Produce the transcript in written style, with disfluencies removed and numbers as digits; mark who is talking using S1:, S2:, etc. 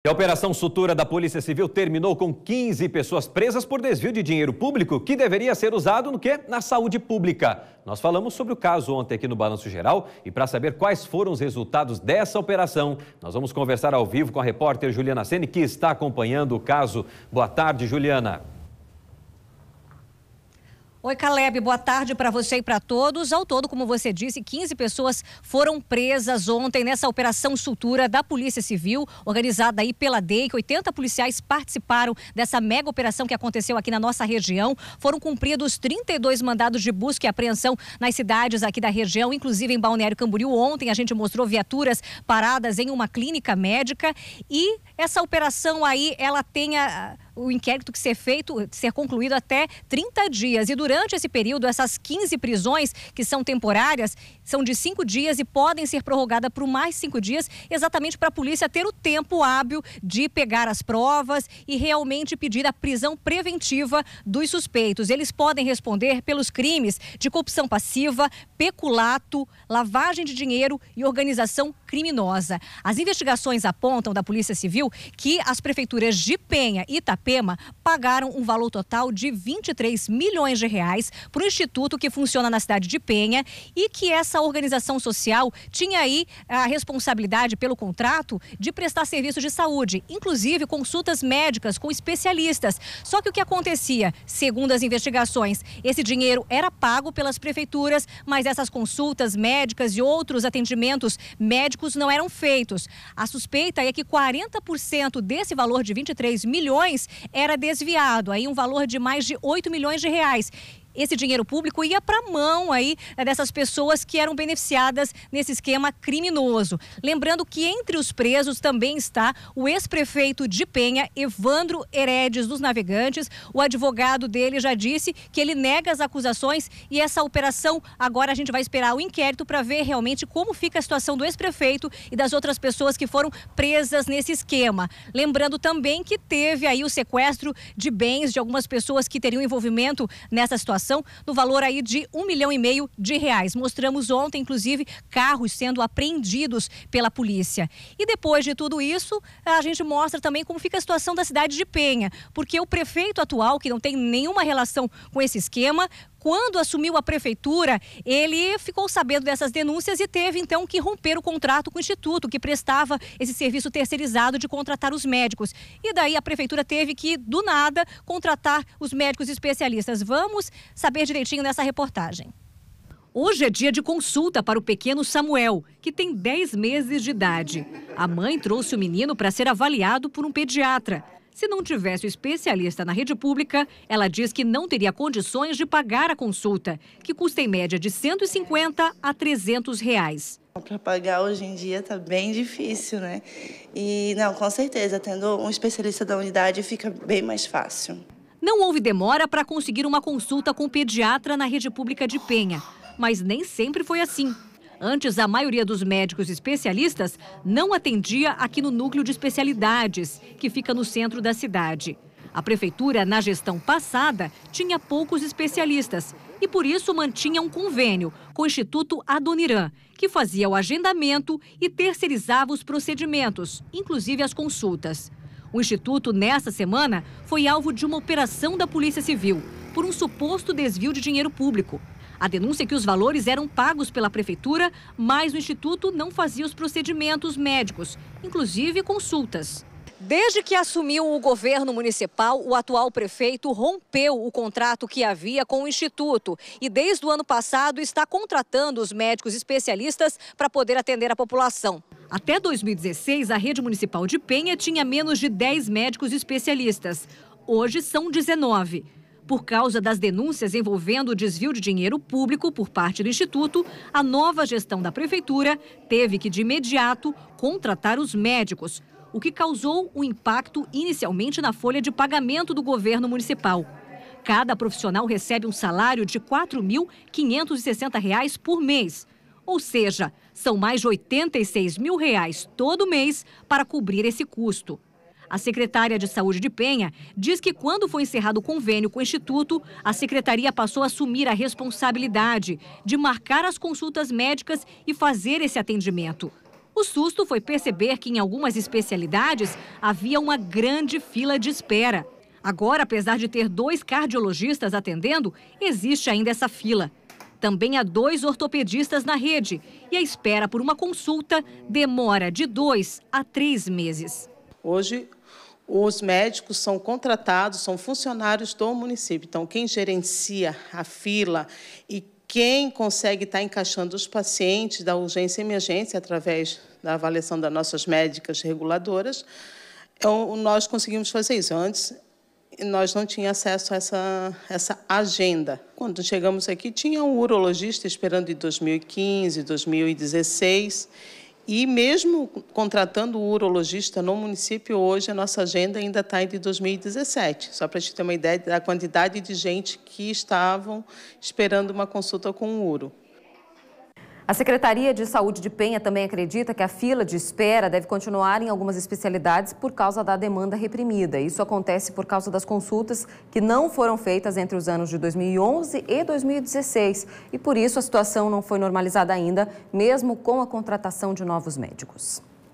S1: A Operação Sutura da Polícia Civil terminou com 15 pessoas presas por desvio de dinheiro público que deveria ser usado no quê? Na saúde pública. Nós falamos sobre o caso ontem aqui no Balanço Geral e para saber quais foram os resultados dessa operação, nós vamos conversar ao vivo com a repórter Juliana Sene, que está acompanhando o caso. Boa tarde, Juliana.
S2: Oi, Caleb, boa tarde para você e para todos. Ao todo, como você disse, 15 pessoas foram presas ontem nessa Operação Sutura da Polícia Civil, organizada aí pela DEIC. 80 policiais participaram dessa mega operação que aconteceu aqui na nossa região. Foram cumpridos 32 mandados de busca e apreensão nas cidades aqui da região, inclusive em Balneário Camboriú. Ontem a gente mostrou viaturas paradas em uma clínica médica e essa operação aí, ela tem o inquérito que ser concluído até 30 dias. E durante esse período, essas 15 prisões, que são temporárias, são de 5 dias e podem ser prorrogadas por mais 5 dias, exatamente para a polícia ter o tempo hábil de pegar as provas e realmente pedir a prisão preventiva dos suspeitos. Eles podem responder pelos crimes de corrupção passiva, peculato, lavagem de dinheiro e organização criminosa. As investigações apontam da Polícia Civil que as prefeituras de Penha e Itapema pagaram um valor total de 23 milhões de reais para o instituto que funciona na cidade de Penha e que essa organização social tinha aí a responsabilidade pelo contrato de prestar serviços de saúde, inclusive consultas médicas com especialistas. Só que o que acontecia, segundo as investigações, esse dinheiro era pago pelas prefeituras, mas essas consultas médicas e outros atendimentos médicos não eram feitos. A suspeita é que 40% desse valor de 23 milhões era desviado, aí um valor de mais de 8 milhões de reais. Esse dinheiro público ia para a mão aí dessas pessoas que eram beneficiadas nesse esquema criminoso. Lembrando que entre os presos também está o ex-prefeito de Penha, Evandro Heredes dos Navegantes. O advogado dele já disse que ele nega as acusações e essa operação, agora a gente vai esperar o inquérito para ver realmente como fica a situação do ex-prefeito e das outras pessoas que foram presas nesse esquema. Lembrando também que teve aí o sequestro de bens de algumas pessoas que teriam envolvimento nessa situação, no valor aí de R$1,5 milhão de reais. Mostramos ontem, inclusive, carros sendo apreendidos pela polícia. E depois de tudo isso, a gente mostra também como fica a situação da cidade de Penha, porque o prefeito atual, que não tem nenhuma relação com esse esquema, quando assumiu a prefeitura, ele ficou sabendo dessas denúncias e teve, então, que romper o contrato com o instituto, que prestava esse serviço terceirizado de contratar os médicos. E daí a prefeitura teve que, do nada, contratar os médicos especialistas. Vamos saber direitinho nessa reportagem. Hoje é dia de consulta para o pequeno Samuel, que tem 10 meses de idade. A mãe trouxe o menino para ser avaliado por um pediatra. Se não tivesse o especialista na rede pública, ela diz que não teria condições de pagar a consulta, que custa em média de 150 a 300 reais.
S3: Para pagar hoje em dia está bem difícil, né? E não, com certeza, tendo um especialista da unidade fica bem mais fácil.
S2: Não houve demora para conseguir uma consulta com o pediatra na rede pública de Penha, mas nem sempre foi assim. Antes, a maioria dos médicos especialistas não atendia aqui no núcleo de especialidades, que fica no centro da cidade. A prefeitura, na gestão passada, tinha poucos especialistas e, por isso, mantinha um convênio com o Instituto Adoniran, que fazia o agendamento e terceirizava os procedimentos, inclusive as consultas. O Instituto, nessa semana, foi alvo de uma operação da Polícia Civil por um suposto desvio de dinheiro público. A denúncia é que os valores eram pagos pela prefeitura, mas o Instituto não fazia os procedimentos médicos, inclusive consultas. Desde que assumiu o governo municipal, o atual prefeito rompeu o contrato que havia com o Instituto e desde o ano passado está contratando os médicos especialistas para poder atender a população. Até 2016, a rede municipal de Penha tinha menos de 10 médicos especialistas. Hoje são 19. Por causa das denúncias envolvendo o desvio de dinheiro público por parte do Instituto, a nova gestão da prefeitura teve que, de imediato, contratar os médicos, o que causou um impacto inicialmente na folha de pagamento do governo municipal. Cada profissional recebe um salário de R$ 4.560 por mês, ou seja, são mais de R$ 86 mil todo mês para cobrir esse custo. A secretária de Saúde de Penha diz que quando foi encerrado o convênio com o Instituto, a secretaria passou a assumir a responsabilidade de marcar as consultas médicas e fazer esse atendimento. O susto foi perceber que em algumas especialidades havia uma grande fila de espera. Agora, apesar de ter 2 cardiologistas atendendo, existe ainda essa fila. Também há 2 ortopedistas na rede e a espera por uma consulta demora de 2 a 3 meses.
S4: Hoje, os médicos são contratados, são funcionários do município. Então, quem gerencia a fila e quem consegue estar encaixando os pacientes da urgência e emergência através da avaliação das nossas médicas reguladoras, nós conseguimos fazer isso. Antes, nós não tínhamos acesso a essa agenda. Quando chegamos aqui, tinha um urologista esperando em 2015, 2016, e mesmo contratando o urologista no município, hoje a nossa agenda ainda está de 2017, só para a gente ter uma ideia da quantidade de gente que estavam esperando uma consulta com o uro.
S5: A Secretaria de Saúde de Penha também acredita que a fila de espera deve continuar em algumas especialidades por causa da demanda reprimida. Isso acontece por causa das consultas que não foram feitas entre os anos de 2011 e 2016. E por isso a situação não foi normalizada ainda, mesmo com a contratação de novos médicos.